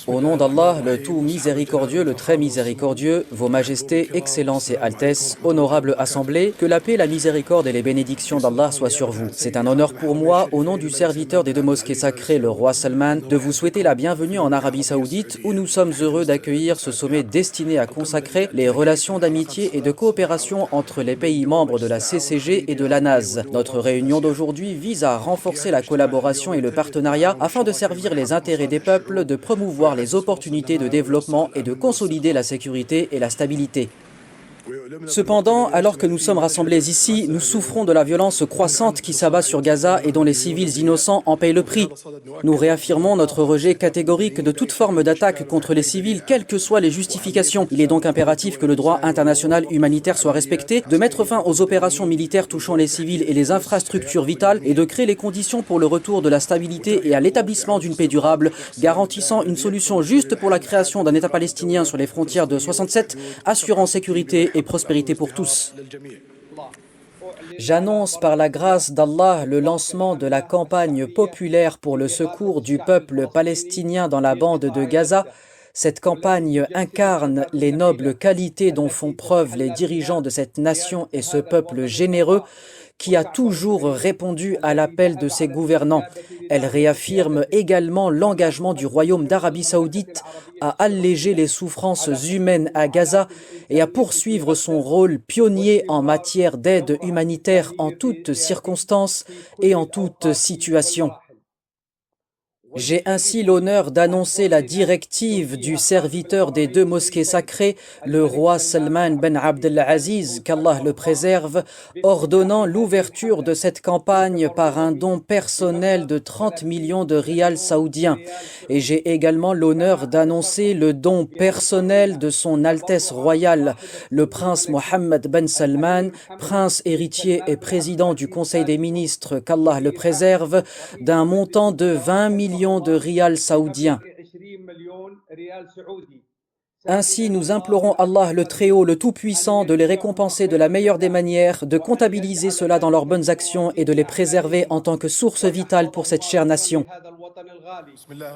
Au nom d'Allah, le tout miséricordieux, le très miséricordieux, vos majestés, excellences et altesses, honorable assemblée, que la paix, la miséricorde et les bénédictions d'Allah soient sur vous. C'est un honneur pour moi, au nom du serviteur des deux mosquées sacrées, le roi Salman, de vous souhaiter la bienvenue en Arabie Saoudite, où nous sommes heureux d'accueillir ce sommet destiné à consacrer les relations d'amitié et de coopération entre les pays membres de la CCG et de l'ANAS. Notre réunion d'aujourd'hui vise à renforcer la collaboration et le partenariat afin de servir les intérêts des peuples, de promouvoir les opportunités de développement et de consolider la sécurité et la stabilité. Cependant, alors que nous sommes rassemblés ici, nous souffrons de la violence croissante qui s'abat sur Gaza et dont les civils innocents en payent le prix. Nous réaffirmons notre rejet catégorique de toute forme d'attaque contre les civils, quelles que soient les justifications. Il est donc impératif que le droit international humanitaire soit respecté, de mettre fin aux opérations militaires touchant les civils et les infrastructures vitales et de créer les conditions pour le retour de la stabilité et à l'établissement d'une paix durable, garantissant une solution juste pour la création d'un État palestinien sur les frontières de 67, assurant sécurité et prospérité pour tous. J'annonce par la grâce d'Allah le lancement de la campagne populaire pour le secours du peuple palestinien dans la bande de Gaza. Cette campagne incarne les nobles qualités dont font preuve les dirigeants de cette nation et ce peuple généreux qui a toujours répondu à l'appel de ses gouvernants. Elle réaffirme également l'engagement du Royaume d'Arabie Saoudite à alléger les souffrances humaines à Gaza et à poursuivre son rôle pionnier en matière d'aide humanitaire en toutes circonstances et en toutes situations. J'ai ainsi l'honneur d'annoncer la directive du serviteur des deux mosquées sacrées, le roi Salman ben Abdelaziz, qu'Allah le préserve, ordonnant l'ouverture de cette campagne par un don personnel de 30 millions de rials saoudiens. Et j'ai également l'honneur d'annoncer le don personnel de son Altesse royale, le prince Mohammed ben Salman, prince héritier et président du Conseil des ministres, qu'Allah le préserve, d'un montant de 20 millions de rials saoudiens. Ainsi, nous implorons Allah le Très-Haut, le Tout-Puissant, de les récompenser de la meilleure des manières, de comptabiliser cela dans leurs bonnes actions et de les préserver en tant que source vitale pour cette chère nation.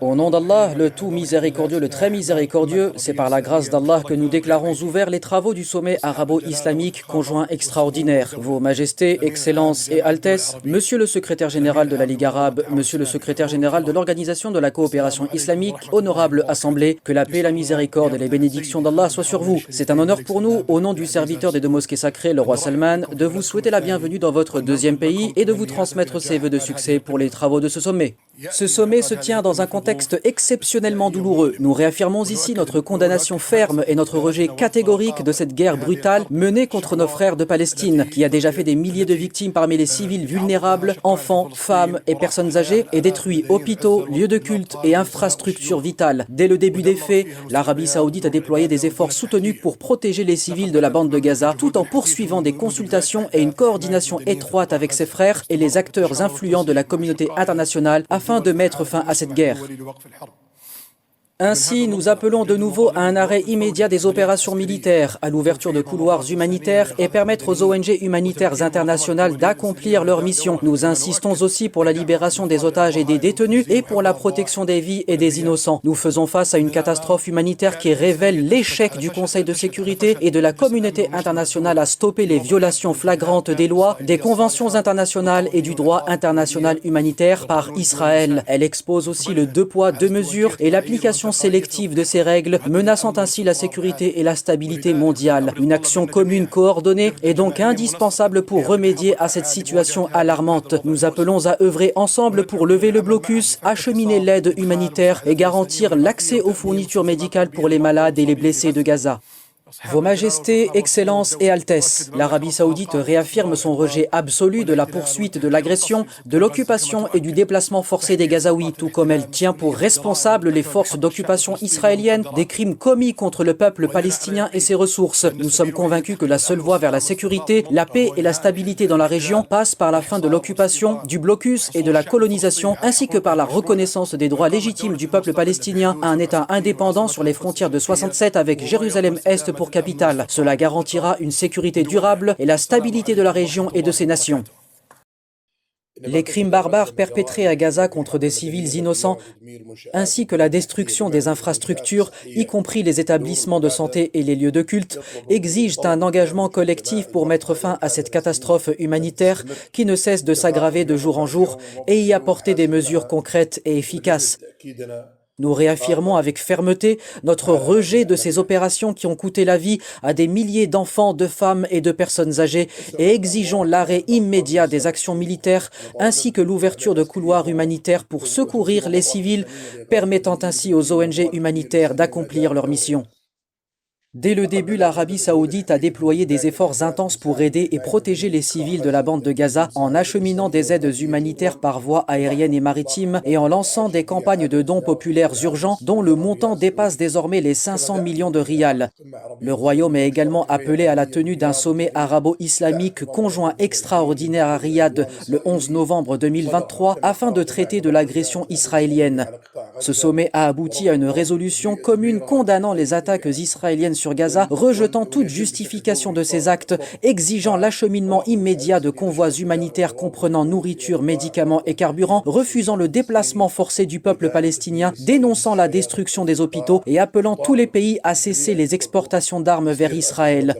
Au nom d'Allah, le tout miséricordieux, le très miséricordieux, c'est par la grâce d'Allah que nous déclarons ouverts les travaux du sommet arabo-islamique conjoint extraordinaire. Vos majestés, excellences et altesses, monsieur le secrétaire général de la Ligue arabe, monsieur le secrétaire général de l'Organisation de la coopération islamique, honorable assemblée, que la paix, la miséricorde et les bénédictions d'Allah soient sur vous. C'est un honneur pour nous, au nom du serviteur des deux mosquées sacrées, le roi Salman, de vous souhaiter la bienvenue dans votre deuxième pays et de vous transmettre ses vœux de succès pour les travaux de ce sommet. Ce sommet se tient dans un contexte exceptionnellement douloureux. Nous réaffirmons ici notre condamnation ferme et notre rejet catégorique de cette guerre brutale menée contre nos frères de Palestine, qui a déjà fait des milliers de victimes parmi les civils vulnérables, enfants, femmes et personnes âgées, et détruit hôpitaux, lieux de culte et infrastructures vitales. Dès le début des faits, l'Arabie Saoudite a déployé des efforts soutenus pour protéger les civils de la bande de Gaza, tout en poursuivant des consultations et une coordination étroite avec ses frères et les acteurs influents de la communauté internationale afin de mettre fin à cette guerre. Ainsi, nous appelons de nouveau à un arrêt immédiat des opérations militaires, à l'ouverture de couloirs humanitaires et permettre aux ONG humanitaires internationales d'accomplir leur mission. Nous insistons aussi pour la libération des otages et des détenus et pour la protection des vies et des innocents. Nous faisons face à une catastrophe humanitaire qui révèle l'échec du Conseil de sécurité et de la communauté internationale à stopper les violations flagrantes des lois, des conventions internationales et du droit international humanitaire par Israël. Elle expose aussi le deux poids, deux mesures et l'application sélective de ces règles, menaçant ainsi la sécurité et la stabilité mondiale. Une action commune coordonnée est donc indispensable pour remédier à cette situation alarmante. Nous appelons à œuvrer ensemble pour lever le blocus, acheminer l'aide humanitaire et garantir l'accès aux fournitures médicales pour les malades et les blessés de Gaza. Vos majestés, excellences et altesses, l'Arabie Saoudite réaffirme son rejet absolu de la poursuite de l'agression, de l'occupation et du déplacement forcé des Gazaouis, tout comme elle tient pour responsables les forces d'occupation israéliennes des crimes commis contre le peuple palestinien et ses ressources. Nous sommes convaincus que la seule voie vers la sécurité, la paix et la stabilité dans la région passe par la fin de l'occupation, du blocus et de la colonisation, ainsi que par la reconnaissance des droits légitimes du peuple palestinien à un État indépendant sur les frontières de 67 avec Jérusalem-Est pour capitale. Cela garantira une sécurité durable et la stabilité de la région et de ses nations. Les crimes barbares perpétrés à Gaza contre des civils innocents, ainsi que la destruction des infrastructures, y compris les établissements de santé et les lieux de culte, exigent un engagement collectif pour mettre fin à cette catastrophe humanitaire qui ne cesse de s'aggraver de jour en jour et y apporter des mesures concrètes et efficaces. Nous réaffirmons avec fermeté notre rejet de ces opérations qui ont coûté la vie à des milliers d'enfants, de femmes et de personnes âgées et exigeons l'arrêt immédiat des actions militaires ainsi que l'ouverture de couloirs humanitaires pour secourir les civils, permettant ainsi aux ONG humanitaires d'accomplir leur mission. Dès le début, l'Arabie saoudite a déployé des efforts intenses pour aider et protéger les civils de la bande de Gaza en acheminant des aides humanitaires par voie aérienne et maritime et en lançant des campagnes de dons populaires urgents dont le montant dépasse désormais les 500 millions de rials. Le Royaume est également appelé à la tenue d'un sommet arabo-islamique conjoint extraordinaire à Riyad le 11 novembre 2023 afin de traiter de l'agression israélienne. Ce sommet a abouti à une résolution commune condamnant les attaques israéliennes sur Gaza, rejetant toute justification de ces actes, exigeant l'acheminement immédiat de convois humanitaires comprenant nourriture, médicaments et carburant, refusant le déplacement forcé du peuple palestinien, dénonçant la destruction des hôpitaux et appelant tous les pays à cesser les exportations d'armes vers Israël.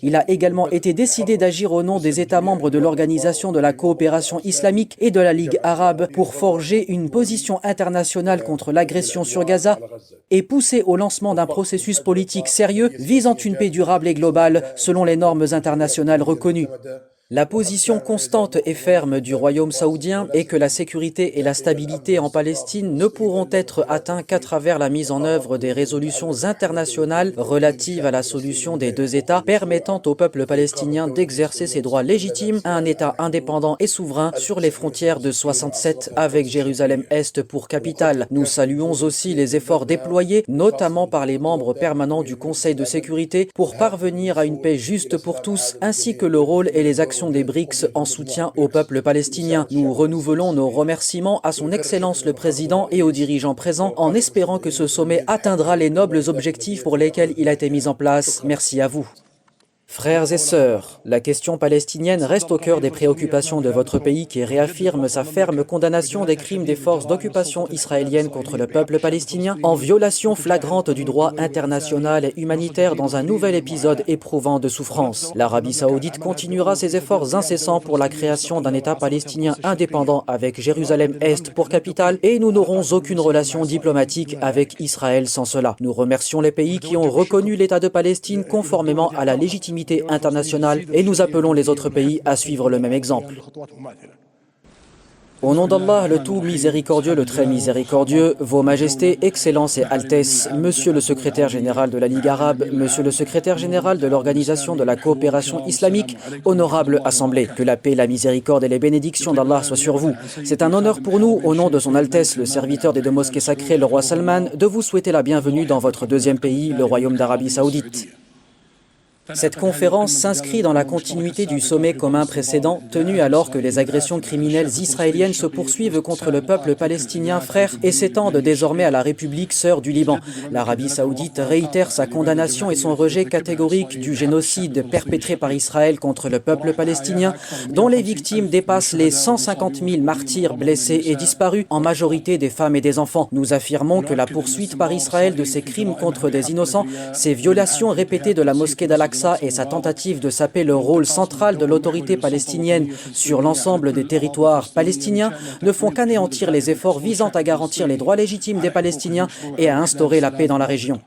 Il a également été décidé d'agir au nom des États membres de l'Organisation de la coopération islamique et de la Ligue arabe pour forger une position internationale contre l'agression sur Gaza et pousser au lancement d'un processus politique sérieux visant une paix durable et globale selon les normes internationales reconnues. La position constante et ferme du Royaume saoudien est que la sécurité et la stabilité en Palestine ne pourront être atteints qu'à travers la mise en œuvre des résolutions internationales relatives à la solution des deux États, permettant au peuple palestinien d'exercer ses droits légitimes à un État indépendant et souverain sur les frontières de 67 avec Jérusalem-Est pour capitale. Nous saluons aussi les efforts déployés, notamment par les membres permanents du Conseil de sécurité, pour parvenir à une paix juste pour tous, ainsi que le rôle et les actions des BRICS en soutien au peuple palestinien. Nous renouvelons nos remerciements à son Excellence le Président et aux dirigeants présents en espérant que ce sommet atteindra les nobles objectifs pour lesquels il a été mis en place. Merci à vous. Frères et sœurs, la question palestinienne reste au cœur des préoccupations de votre pays qui réaffirme sa ferme condamnation des crimes des forces d'occupation israéliennes contre le peuple palestinien en violation flagrante du droit international et humanitaire dans un nouvel épisode éprouvant de souffrance. L'Arabie saoudite continuera ses efforts incessants pour la création d'un État palestinien indépendant avec Jérusalem-Est pour capitale et nous n'aurons aucune relation diplomatique avec Israël sans cela. Nous remercions les pays qui ont reconnu l'État de Palestine conformément à la légitimité internationale et nous appelons les autres pays à suivre le même exemple. Au nom d'Allah, le tout miséricordieux, le très miséricordieux, Vos Majestés, Excellences et Altesses, Monsieur le secrétaire général de la Ligue arabe, Monsieur le secrétaire général de l'Organisation de la coopération islamique, honorable Assemblée, que la paix, la miséricorde et les bénédictions d'Allah soient sur vous. C'est un honneur pour nous, au nom de son Altesse, le serviteur des deux mosquées sacrées, le roi Salman, de vous souhaiter la bienvenue dans votre deuxième pays, le Royaume d'Arabie saoudite. Cette conférence s'inscrit dans la continuité du sommet commun précédent, tenu alors que les agressions criminelles israéliennes se poursuivent contre le peuple palestinien frère et s'étendent désormais à la République sœur du Liban. L'Arabie saoudite réitère sa condamnation et son rejet catégorique du génocide perpétré par Israël contre le peuple palestinien, dont les victimes dépassent les 150 000 martyrs blessés et disparus, en majorité des femmes et des enfants. Nous affirmons que la poursuite par Israël de ces crimes contre des innocents, ces violations répétées de la mosquée d'Al-Aqsa et sa tentative de saper le rôle central de l'autorité palestinienne sur l'ensemble des territoires palestiniens ne font qu'anéantir les efforts visant à garantir les droits légitimes des Palestiniens et à instaurer la paix dans la région.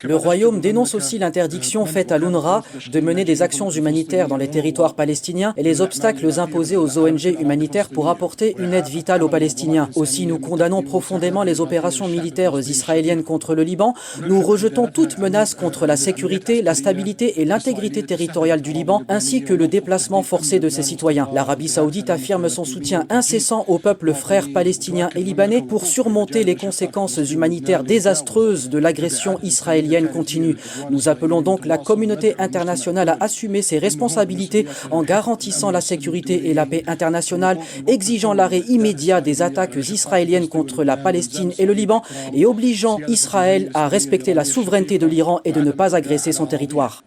Le Royaume dénonce aussi l'interdiction faite à l'UNRWA de mener des actions humanitaires dans les territoires palestiniens et les obstacles imposés aux ONG humanitaires pour apporter une aide vitale aux Palestiniens. Aussi, nous condamnons profondément les opérations militaires israéliennes contre le Liban. Nous rejetons toute menace contre la sécurité, la stabilité et l'intégrité territoriale du Liban, ainsi que le déplacement forcé de ses citoyens. L'Arabie saoudite affirme son soutien incessant au peuple frère palestinien et libanais pour surmonter les conséquences humanitaires désastreuses de l'agression israélienne continue. Nous appelons donc la communauté internationale à assumer ses responsabilités en garantissant la sécurité et la paix internationale, exigeant l'arrêt immédiat des attaques israéliennes contre la Palestine et le Liban et obligeant Israël à respecter la souveraineté de l'Iran et de ne pas agresser son territoire.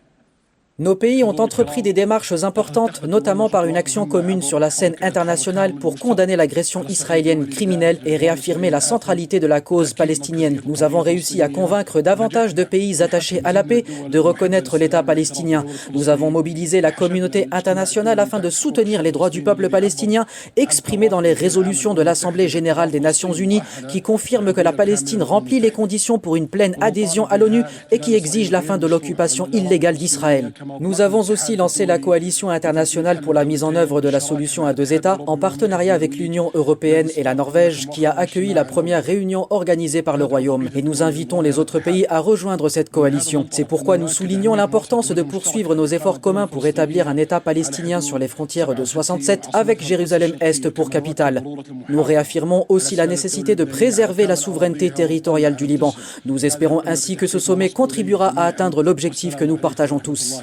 Nos pays ont entrepris des démarches importantes, notamment par une action commune sur la scène internationale pour condamner l'agression israélienne criminelle et réaffirmer la centralité de la cause palestinienne. Nous avons réussi à convaincre davantage de pays attachés à la paix de reconnaître l'État palestinien. Nous avons mobilisé la communauté internationale afin de soutenir les droits du peuple palestinien exprimés dans les résolutions de l'Assemblée générale des Nations unies qui confirment que la Palestine remplit les conditions pour une pleine adhésion à l'ONU et qui exige la fin de l'occupation illégale d'Israël. Nous avons aussi lancé la coalition internationale pour la mise en œuvre de la solution à deux États en partenariat avec l'Union européenne et la Norvège qui a accueilli la première réunion organisée par le Royaume. Et nous invitons les autres pays à rejoindre cette coalition. C'est pourquoi nous soulignons l'importance de poursuivre nos efforts communs pour établir un État palestinien sur les frontières de 67 avec Jérusalem-Est pour capitale. Nous réaffirmons aussi la nécessité de préserver la souveraineté territoriale du Liban. Nous espérons ainsi que ce sommet contribuera à atteindre l'objectif que nous partageons tous.